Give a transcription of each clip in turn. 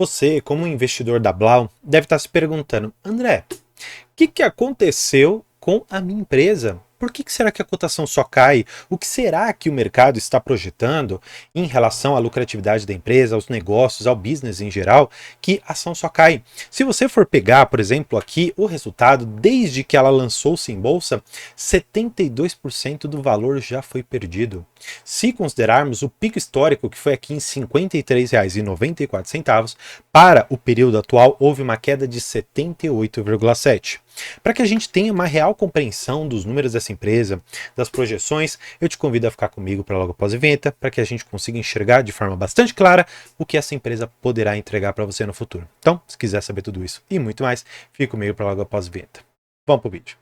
Você, como investidor da Blau, deve estar se perguntando: André, o que aconteceu com a minha empresa? Por que será que a cotação só cai? O que será que o mercado está projetando em relação à lucratividade da empresa, aos negócios, ao business em geral, que a ação só cai? Se você for pegar, por exemplo, aqui o resultado, desde que ela lançou-se em bolsa, 72% do valor já foi perdido. Se considerarmos o pico histórico, que foi aqui em R$ 53,94, para o período atual houve uma queda de 78,7%. Para que a gente tenha uma real compreensão dos números dessa empresa, das projeções, eu te convido a ficar comigo para logo após a vinheta, para que a gente consiga enxergar de forma bastante clara o que essa empresa poderá entregar para você no futuro. Então, se quiser saber tudo isso e muito mais, fique comigo para logo após a vinheta. Vamos para o vídeo.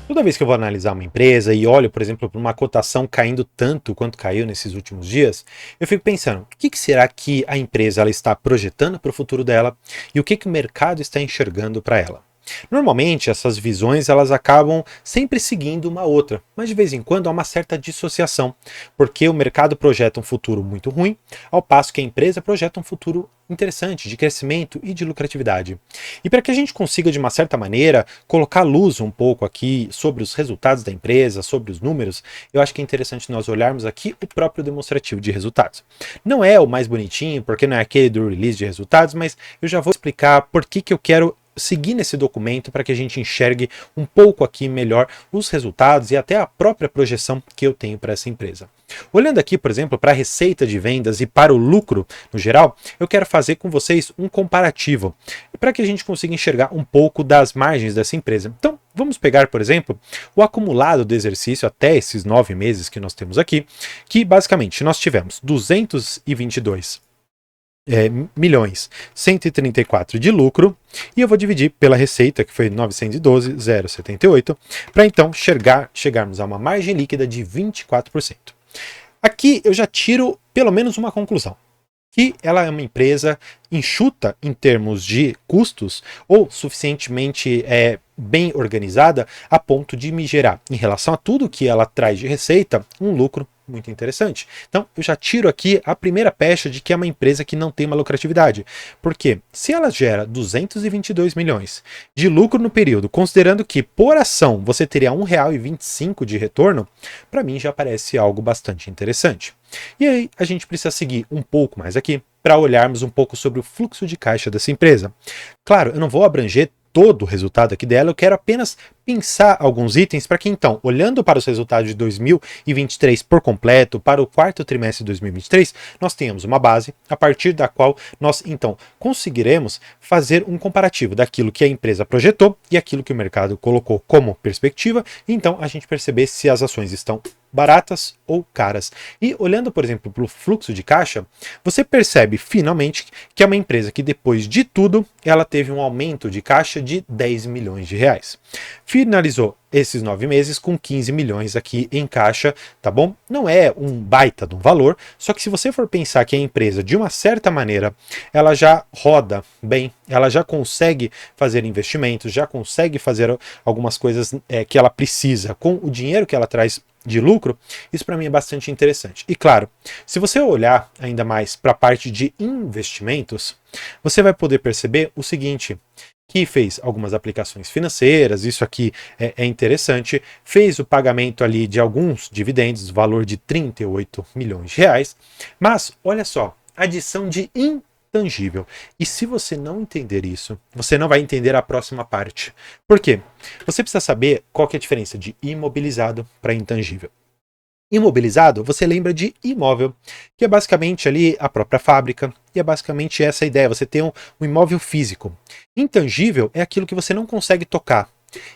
Toda vez que eu vou analisar uma empresa e olho, por exemplo, para uma cotação caindo tanto quanto caiu nesses últimos dias, eu fico pensando, o que será que a empresa ela está projetando para o futuro dela e o que o mercado está enxergando para ela? Normalmente, essas visões elas acabam sempre seguindo uma outra, mas de vez em quando há uma certa dissociação, porque o mercado projeta um futuro muito ruim, ao passo que a empresa projeta um futuro interessante, de crescimento e de lucratividade. E para que a gente consiga, de uma certa maneira, colocar luz um pouco aqui sobre os resultados da empresa, sobre os números, eu acho que é interessante nós olharmos aqui o próprio demonstrativo de resultados. Não é o mais bonitinho, porque não é aquele do release de resultados, mas eu já vou explicar por que eu quero seguir nesse documento para que a gente enxergue um pouco aqui melhor os resultados e até a própria projeção que eu tenho para essa empresa. Olhando aqui, por exemplo, para a receita de vendas e para o lucro no geral, eu quero fazer com vocês um comparativo para que a gente consiga enxergar um pouco das margens dessa empresa. Então, vamos pegar, por exemplo, o acumulado do exercício até esses 9 meses que nós temos aqui, que basicamente nós tivemos 222 milhões 134 de lucro, e eu vou dividir pela receita, que foi 912,078, para então chegarmos a uma margem líquida de 24%. Aqui eu já tiro pelo menos uma conclusão, que ela é uma empresa enxuta em termos de custos ou suficientemente bem organizada a ponto de me gerar, em relação a tudo que ela traz de receita, um lucro muito interessante. Então, eu já tiro aqui a primeira pecha de que é uma empresa que não tem uma lucratividade. Porque se ela gera 222 milhões de lucro no período, considerando que por ação você teria R$ 1,25 de retorno, para mim já parece algo bastante interessante. E aí a gente precisa seguir um pouco mais aqui para olharmos um pouco sobre o fluxo de caixa dessa empresa. Claro, eu não vou abranger todo o resultado aqui dela, eu quero apenas pensar alguns itens para que então, olhando para os resultados de 2023 por completo, para o quarto trimestre de 2023, nós tenhamos uma base a partir da qual nós então conseguiremos fazer um comparativo daquilo que a empresa projetou e aquilo que o mercado colocou como perspectiva, e então a gente perceber se as ações estão baratas ou caras. E olhando, por exemplo, para o fluxo de caixa, você percebe finalmente que é uma empresa que depois de tudo, ela teve um aumento de caixa de 10 milhões de reais. Finalizou esses 9 meses com 15 milhões aqui em caixa, tá bom? Não é um baita de um valor, só que se você for pensar que a empresa, de uma certa maneira, ela já roda bem, ela já consegue fazer investimentos, já consegue fazer algumas coisas que ela precisa com o dinheiro que ela traz de lucro, isso para mim é bastante interessante. E claro, se você olhar ainda mais para a parte de investimentos, você vai poder perceber o seguinte, que fez algumas aplicações financeiras, isso aqui é interessante, fez o pagamento ali de alguns dividendos, valor de 38 milhões de reais, mas olha só, adição de intangível. E se você não entender isso, você não vai entender a próxima parte. Por quê? Você precisa saber qual que é a diferença de imobilizado para intangível. Imobilizado, você lembra de imóvel, que é basicamente ali a própria fábrica, e é basicamente essa a ideia, você tem um imóvel físico. Intangível é aquilo que você não consegue tocar.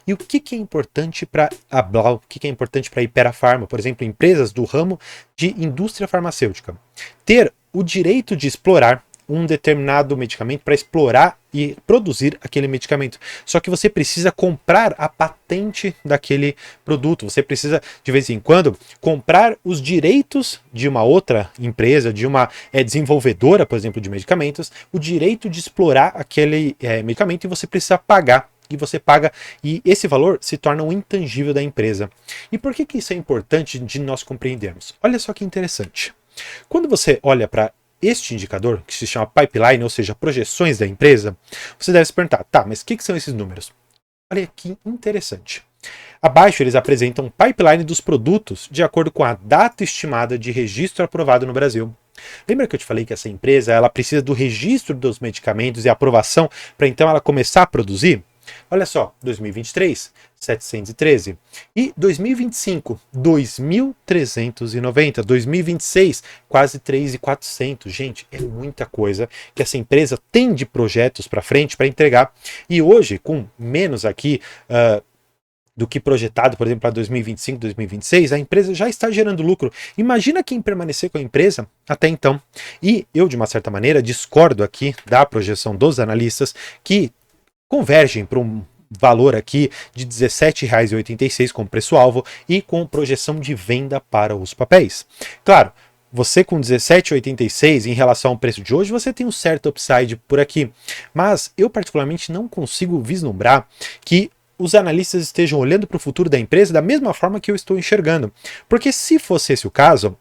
E o que é importante para a Blau, o que é importante para a Hypera Pharma, por exemplo, empresas do ramo de indústria farmacêutica? Ter o direito de explorar um determinado medicamento para explorar e produzir aquele medicamento. Só que você precisa comprar a patente daquele produto. Você precisa, de vez em quando, comprar os direitos de uma outra empresa, de uma desenvolvedora, por exemplo, de medicamentos, o direito de explorar aquele medicamento, e você precisa pagar e você paga, e esse valor se torna um intangível da empresa. E por que isso é importante de nós compreendermos? Olha só que interessante. Quando você olha para este indicador, que se chama pipeline, ou seja, projeções da empresa, você deve se perguntar, tá, mas o que são esses números? Olha que interessante. Abaixo eles apresentam pipeline dos produtos de acordo com a data estimada de registro aprovado no Brasil. Lembra que eu te falei que essa empresa ela precisa do registro dos medicamentos e aprovação para então ela começar a produzir? Olha só, 2023, 713. E 2025, 2.390. 2026, quase 3.400. Gente, é muita coisa que essa empresa tem de projetos para frente para entregar. E hoje, com menos aqui do que projetado, por exemplo, para 2025, 2026, a empresa já está gerando lucro. Imagina quem permanecer com a empresa até então. E eu, de uma certa maneira, discordo aqui da projeção dos analistas que convergem para um valor aqui de R$ 17,86 como preço-alvo e com projeção de venda para os papéis. Claro, você com 17,86 em relação ao preço de hoje, você tem um certo upside por aqui. Mas eu particularmente não consigo vislumbrar que os analistas estejam olhando para o futuro da empresa da mesma forma que eu estou enxergando. Porque se fosse esse o caso,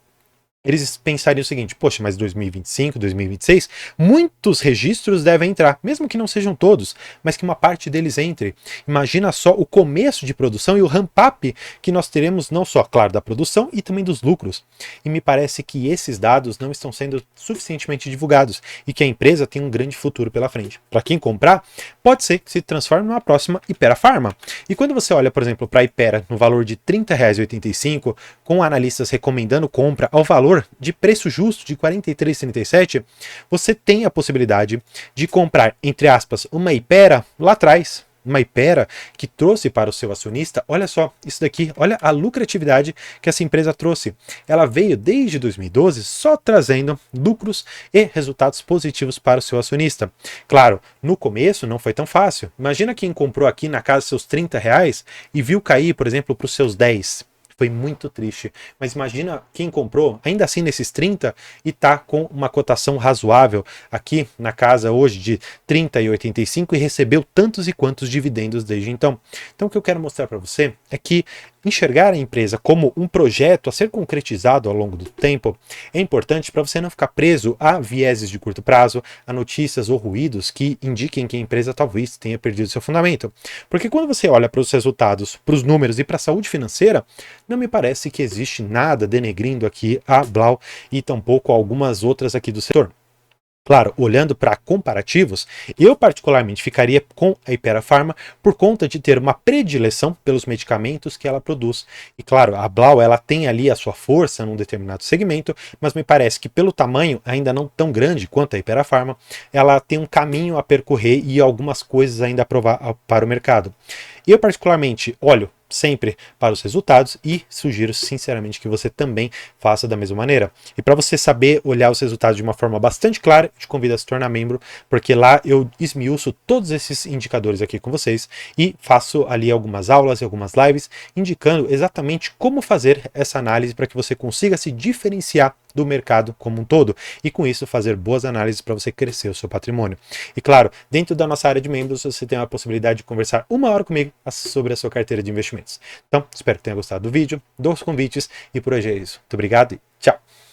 eles pensariam o seguinte, poxa, mas 2025, 2026, muitos registros devem entrar, mesmo que não sejam todos, mas que uma parte deles entre. Imagina só o começo de produção e o ramp-up que nós teremos não só, claro, da produção e também dos lucros. E me parece que esses dados não estão sendo suficientemente divulgados e que a empresa tem um grande futuro pela frente. Para quem comprar, pode ser que se transforme numa próxima Hypera Pharma. E quando você olha, por exemplo, para a Hypera no valor de R$ 30,85, com analistas recomendando compra ao valor de preço justo de R$ 43,37, você tem a possibilidade de comprar, entre aspas, uma Hypera lá atrás, uma Hypera que trouxe para o seu acionista, olha só, isso daqui, olha a lucratividade que essa empresa trouxe. Ela veio desde 2012 só trazendo lucros e resultados positivos para o seu acionista. Claro, no começo não foi tão fácil. Imagina quem comprou aqui na casa seus R$ 30 e viu cair, por exemplo, para os seus 10. Foi muito triste. Mas imagina quem comprou, ainda assim nesses 30, e tá com uma cotação razoável aqui na casa hoje de 30,85 e recebeu tantos e quantos dividendos desde então. Então o que eu quero mostrar para você é que enxergar a empresa como um projeto a ser concretizado ao longo do tempo é importante para você não ficar preso a vieses de curto prazo, a notícias ou ruídos que indiquem que a empresa talvez tenha perdido seu fundamento. Porque quando você olha para os resultados, para os números e para a saúde financeira, não me parece que existe nada denegrindo aqui a Blau e tampouco algumas outras aqui do setor. Claro, olhando para comparativos, eu particularmente ficaria com a Hypera Pharma por conta de ter uma predileção pelos medicamentos que ela produz. E claro, a Blau ela tem ali a sua força num determinado segmento, mas me parece que pelo tamanho ainda não tão grande quanto a Hypera Pharma, ela tem um caminho a percorrer e algumas coisas ainda a provar para o mercado. Eu particularmente olho sempre para os resultados e sugiro sinceramente que você também faça da mesma maneira. E para você saber olhar os resultados de uma forma bastante clara, eu te convido a se tornar membro, porque lá eu esmiuço todos esses indicadores aqui com vocês e faço ali algumas aulas e algumas lives indicando exatamente como fazer essa análise para que você consiga se diferenciar do mercado como um todo e com isso fazer boas análises para você crescer o seu patrimônio. E claro, dentro da nossa área de membros você tem a possibilidade de conversar 1 hora comigo sobre a sua carteira de investimentos. Então, espero que tenha gostado do vídeo, dos convites e por hoje é isso. Muito obrigado e tchau!